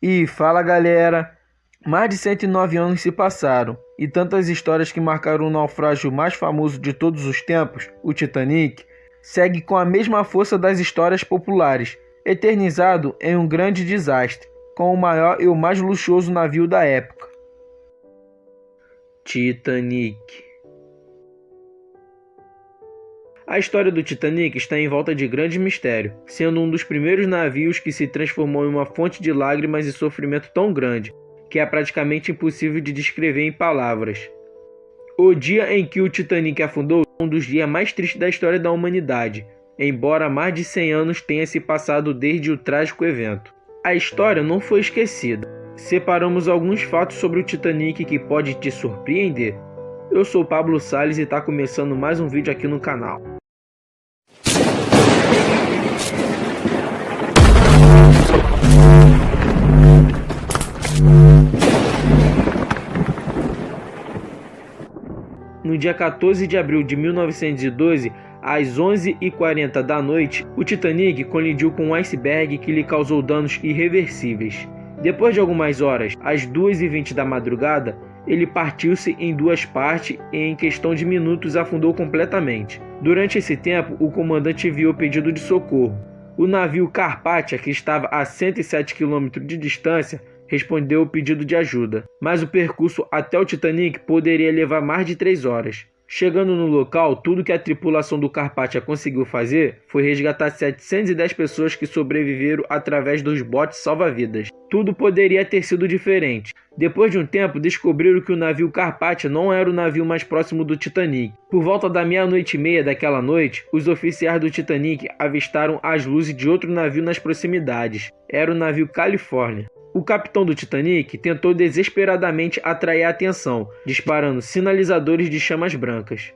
E fala galera, mais de 109 anos se passaram e tantas histórias que marcaram o naufrágio mais famoso de todos os tempos, o Titanic, segue com a mesma força das histórias populares, eternizado em um grande desastre, com o maior e o mais luxuoso navio da época. Titanic. A história do Titanic está em volta de grande mistério, sendo um dos primeiros navios que se transformou em uma fonte de lágrimas e sofrimento tão grande, que é praticamente impossível de descrever em palavras. O dia em que o Titanic afundou é um dos dias mais tristes da história da humanidade, embora mais de 100 anos tenha se passado desde o trágico evento. A história não foi esquecida. Separamos alguns fatos sobre o Titanic que pode te surpreender. Eu sou Pablo Salles e está começando mais um vídeo aqui no canal. No dia 14 de abril de 1912, às 11h40 da noite, o Titanic colidiu com um iceberg que lhe causou danos irreversíveis. Depois de algumas horas, às 2h20 da madrugada, ele partiu-se em duas partes e em questão de minutos afundou completamente. Durante esse tempo, o comandante enviou pedido de socorro. O navio Carpathia, que estava a 107 km de distância, respondeu o pedido de ajuda, mas o percurso até o Titanic poderia levar mais de 3 horas. Chegando no local, tudo que a tripulação do Carpathia conseguiu fazer foi resgatar 710 pessoas que sobreviveram através dos botes salva-vidas. Tudo poderia ter sido diferente. Depois de um tempo, descobriram que o navio Carpathia não era o navio mais próximo do Titanic. Por volta da 00:30 daquela noite, os oficiais do Titanic avistaram as luzes de outro navio nas proximidades. Era o navio Califórnia. O capitão do Titanic tentou desesperadamente atrair a atenção, disparando sinalizadores de chamas brancas.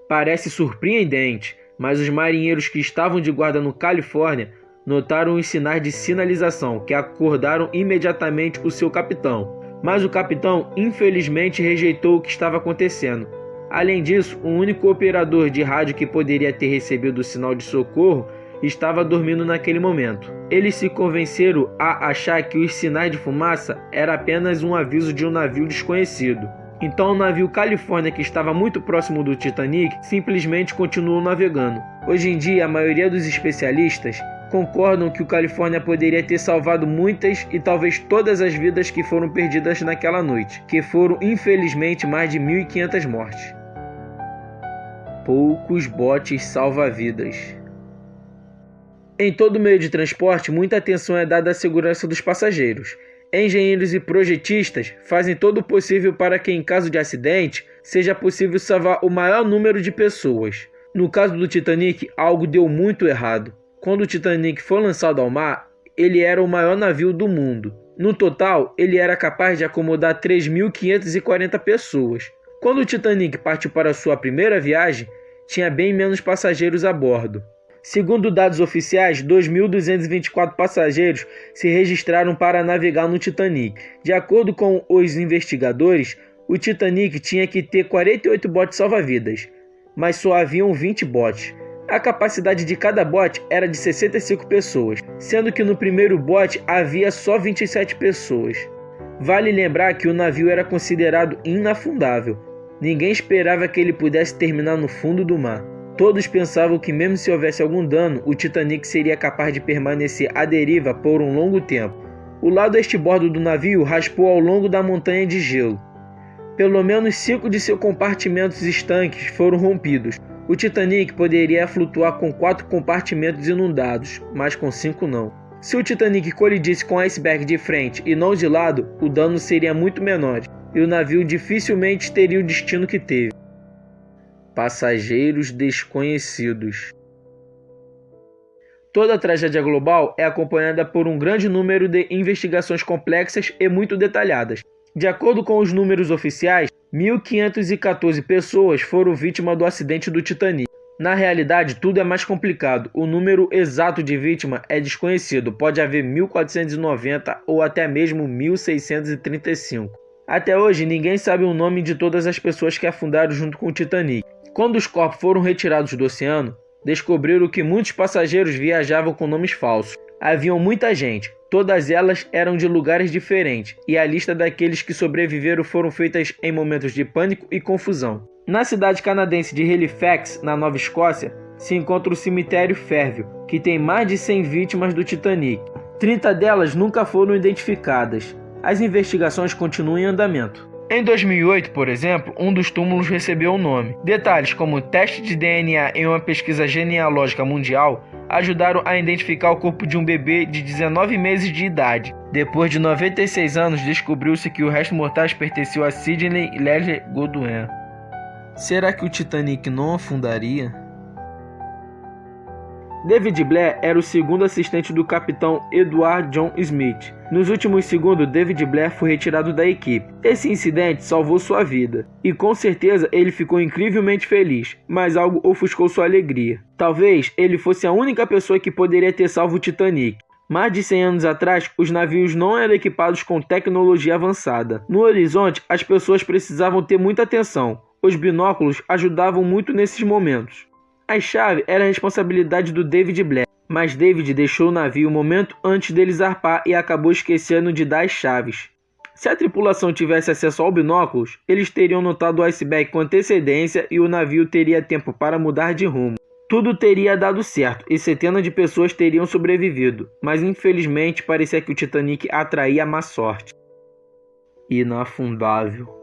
Parece surpreendente, mas os marinheiros que estavam de guarda no Califórnia notaram os sinais de sinalização que acordaram imediatamente o seu capitão. Mas o capitão infelizmente rejeitou o que estava acontecendo. Além disso, o único operador de rádio que poderia ter recebido o sinal de socorro estava dormindo naquele momento. Eles se convenceram a achar que os sinais de fumaça era apenas um aviso de um navio desconhecido. Então o navio Califórnia, que estava muito próximo do Titanic, simplesmente continuou navegando. Hoje em dia, a maioria dos especialistas concordam que o Califórnia poderia ter salvado muitas e talvez todas as vidas que foram perdidas naquela noite, que foram infelizmente mais de 1.500 mortes. Poucos botes salva-vidas. Em todo meio de transporte, muita atenção é dada à segurança dos passageiros. Engenheiros e projetistas fazem todo o possível para que, em caso de acidente, seja possível salvar o maior número de pessoas. No caso do Titanic, algo deu muito errado. Quando o Titanic foi lançado ao mar, ele era o maior navio do mundo. No total, ele era capaz de acomodar 3.540 pessoas. Quando o Titanic partiu para sua primeira viagem, tinha bem menos passageiros a bordo. Segundo dados oficiais, 2.224 passageiros se registraram para navegar no Titanic. De acordo com os investigadores, o Titanic tinha que ter 48 botes salva-vidas, mas só haviam 20 botes. A capacidade de cada bote era de 65 pessoas, sendo que no primeiro bote havia só 27 pessoas. Vale lembrar que o navio era considerado inafundável. Ninguém esperava que ele pudesse terminar no fundo do mar. Todos pensavam que mesmo se houvesse algum dano, o Titanic seria capaz de permanecer à deriva por um longo tempo. O lado este bordo do navio raspou ao longo da montanha de gelo. Pelo menos 5 de seus compartimentos estanques foram rompidos. O Titanic poderia flutuar com 4 compartimentos inundados, mas com 5 não. Se o Titanic colidisse com o iceberg de frente e não de lado, o dano seria muito menor, e o navio dificilmente teria o destino que teve. Passageiros desconhecidos. Toda a tragédia global é acompanhada por um grande número de investigações complexas e muito detalhadas. De acordo com os números oficiais, 1.514 pessoas foram vítimas do acidente do Titanic. Na realidade, tudo é mais complicado. O número exato de vítimas é desconhecido. Pode haver 1.490 ou até mesmo 1.635. Até hoje, ninguém sabe o nome de todas as pessoas que afundaram junto com o Titanic. Quando os corpos foram retirados do oceano, descobriram que muitos passageiros viajavam com nomes falsos. Havia muita gente, Todas elas eram de lugares diferentes, e a lista daqueles que sobreviveram foram feitas em momentos de pânico e confusão. Na cidade canadense de Halifax, na Nova Escócia, se encontra o cemitério Fairview, que tem mais de 100 vítimas do Titanic. 30 delas nunca foram identificadas. As investigações continuam em andamento. Em 2008, por exemplo, um dos túmulos recebeu um nome. Detalhes como teste de DNA em uma pesquisa genealógica mundial ajudaram a identificar o corpo de um bebê de 19 meses de idade. Depois de 96 anos, descobriu-se que o resto mortais pertenceu a Sidney Leslie Godwin. Será que o Titanic não afundaria? David Blair era o segundo assistente do capitão Edward John Smith. Nos últimos segundos, David Blair foi retirado da equipe. Esse incidente salvou sua vida, e com certeza ele ficou incrivelmente feliz, mas algo ofuscou sua alegria. Talvez ele fosse a única pessoa que poderia ter salvo o Titanic. Mais de 100 anos atrás, os navios não eram equipados com tecnologia avançada. No horizonte, as pessoas precisavam ter muita atenção. Os binóculos ajudavam muito nesses momentos. A chave era a responsabilidade do David Blair, mas David deixou o navio um momento antes dele zarpar e acabou esquecendo de dar as chaves. Se a tripulação tivesse acesso ao binóculos, eles teriam notado o iceberg com antecedência e o navio teria tempo para mudar de rumo. Tudo teria dado certo e centenas de pessoas teriam sobrevivido, mas infelizmente parecia que o Titanic atraía a má sorte. Inafundável.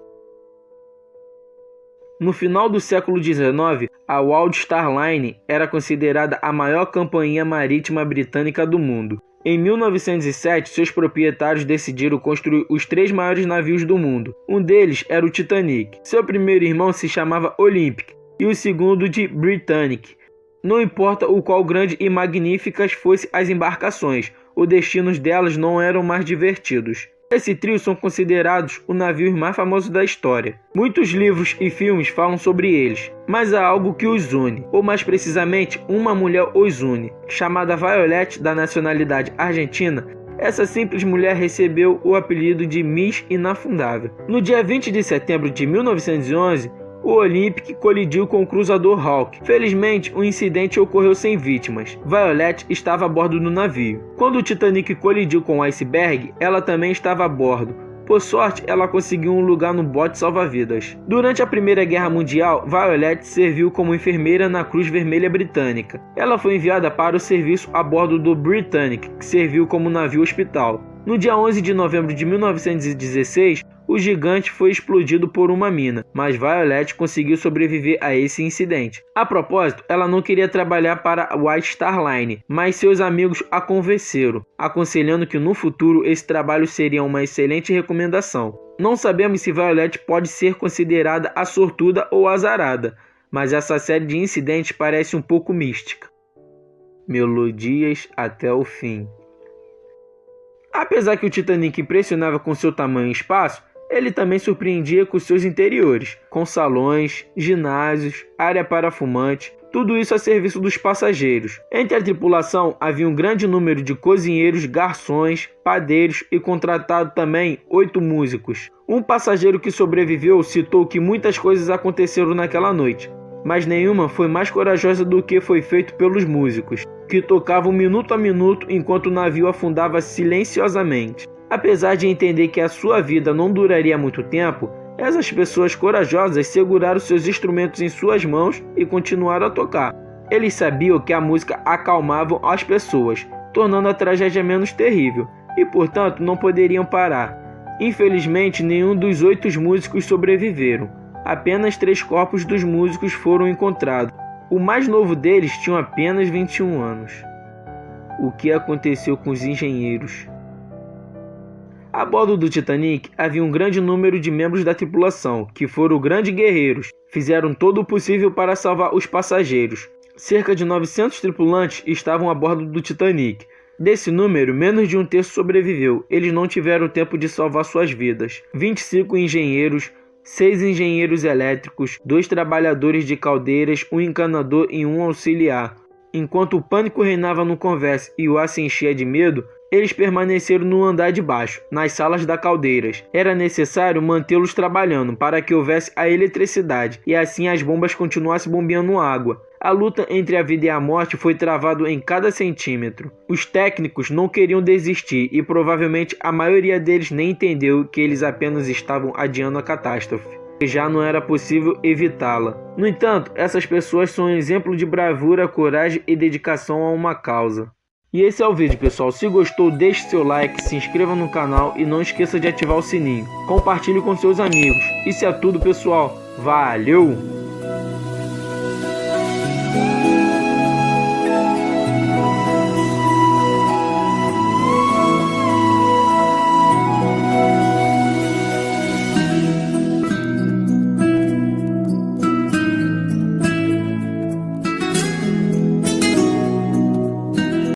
No final do século XIX, a World Star Line era considerada a maior companhia marítima britânica do mundo. Em 1907, seus proprietários decidiram construir os 3 maiores navios do mundo. Um deles era o Titanic. Seu primeiro irmão se chamava Olympic e o segundo de Britannic. Não importa o qual grande e magníficas fossem as embarcações, os destinos delas não eram mais divertidos. Esse trio são considerados o navio mais famoso da história. Muitos livros e filmes falam sobre eles, mas há algo que os une, ou mais precisamente, uma mulher os une. Chamada Violet, da nacionalidade argentina, essa simples mulher recebeu o apelido de Miss Inafundável. No dia 20 de setembro de 1911, o Olympic colidiu com o cruzador Hawke. Felizmente, o incidente ocorreu sem vítimas. Violet estava a bordo do navio. Quando o Titanic colidiu com o iceberg, ela também estava a bordo. Por sorte, ela conseguiu um lugar no bote salva-vidas. Durante a Primeira Guerra Mundial, Violet serviu como enfermeira na Cruz Vermelha Britânica. Ela foi enviada para o serviço a bordo do Britannic, que serviu como navio hospital. No dia 11 de novembro de 1916, o gigante foi explodido por uma mina, mas Violet conseguiu sobreviver a esse incidente. A propósito, ela não queria trabalhar para a White Star Line, mas seus amigos a convenceram, aconselhando que no futuro esse trabalho seria uma excelente recomendação. Não sabemos se Violet pode ser considerada a sortuda ou azarada, mas essa série de incidentes parece um pouco mística. Melodias até o fim. Apesar que o Titanic impressionava com seu tamanho e espaço, ele também surpreendia com seus interiores, com salões, ginásios, área para fumante, tudo isso a serviço dos passageiros. Entre a tripulação havia um grande número de cozinheiros, garçons, padeiros e contratado também 8 músicos. Um passageiro que sobreviveu citou que muitas coisas aconteceram naquela noite, mas nenhuma foi mais corajosa do que foi feito pelos músicos, que tocavam minuto a minuto enquanto o navio afundava silenciosamente. Apesar de entender que a sua vida não duraria muito tempo, essas pessoas corajosas seguraram seus instrumentos em suas mãos e continuaram a tocar. Eles sabiam que a música acalmava as pessoas, tornando a tragédia menos terrível, e portanto não poderiam parar. Infelizmente, nenhum dos 8 músicos sobreviveram. Apenas 3 corpos dos músicos foram encontrados. O mais novo deles tinha apenas 21 anos. O que aconteceu com os engenheiros? A bordo do Titanic havia um grande número de membros da tripulação, que foram grandes guerreiros. Fizeram todo o possível para salvar os passageiros. Cerca de 900 tripulantes estavam a bordo do Titanic. Desse número, menos de um terço sobreviveu. Eles não tiveram tempo de salvar suas vidas. 25 engenheiros, 6 engenheiros elétricos, 2 trabalhadores de caldeiras, um encanador e um auxiliar. Enquanto o pânico reinava no convés e o ar se enchia de medo, eles permaneceram no andar de baixo, nas salas das caldeiras. Era necessário mantê-los trabalhando para que houvesse a eletricidade e assim as bombas continuassem bombeando água. A luta entre a vida e a morte foi travada em cada centímetro. Os técnicos não queriam desistir e provavelmente a maioria deles nem entendeu que eles apenas estavam adiando a catástrofe, que já não era possível evitá-la. No entanto, essas pessoas são um exemplo de bravura, coragem e dedicação a uma causa. E esse é o vídeo, pessoal. Se gostou, deixe seu like, se inscreva no canal e não esqueça de ativar o sininho. Compartilhe com seus amigos. Isso é tudo, pessoal. Valeu!